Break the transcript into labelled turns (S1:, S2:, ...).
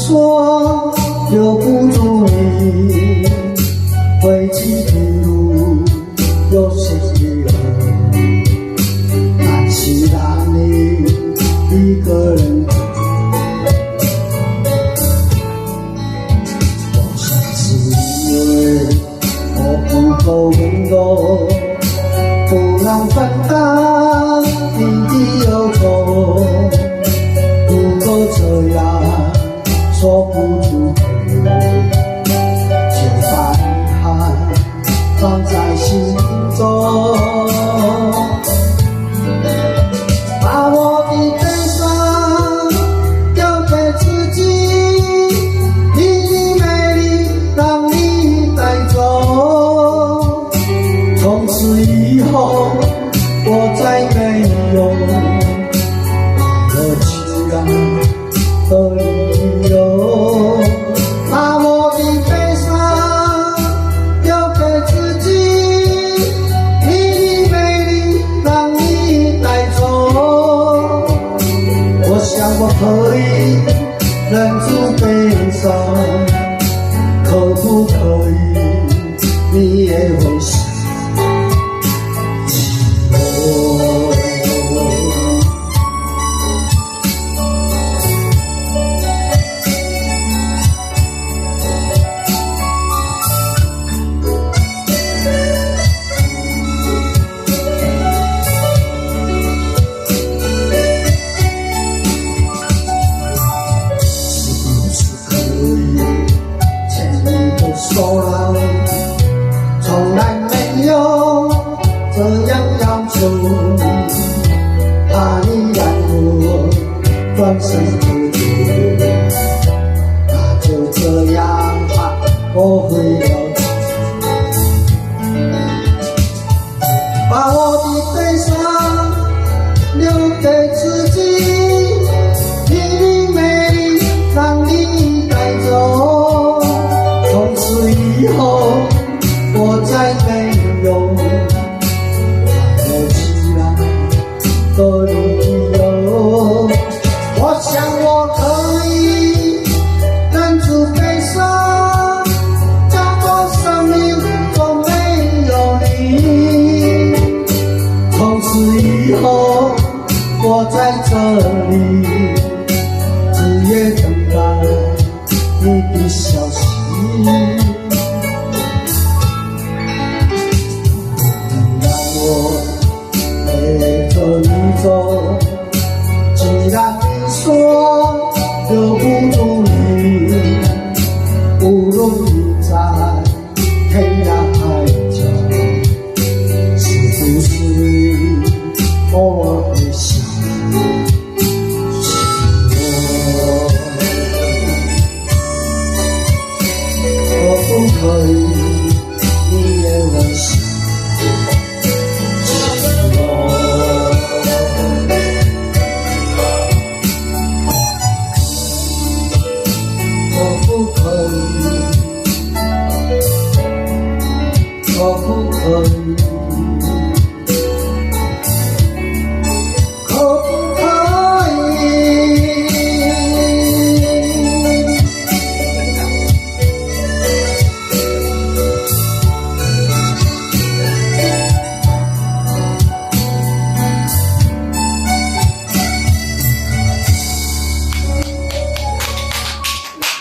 S1: 说留不住你，回去的路有些远，担心让你一个人。我想是因为我不够温柔，不能分担你的忧愁。如果这样说不出口，就把遗憾放在心中，把我的悲伤留给自己，你的美丽让你带走。从此以后，我再没有了情感的理由，把我的悲伤留给自己，你的美丽让你带走。我想我可以忍住悲伤，可不可以你也会想我？说了，从来没有这样要求，怕你让我转身不走，那就这样吧，我会了解，把我的悲伤留给自己，你的美丽让你带走。以后我再没有快乐起来的理由，我想我可以忍住悲伤，假装生命中没有你。从此以后我在这里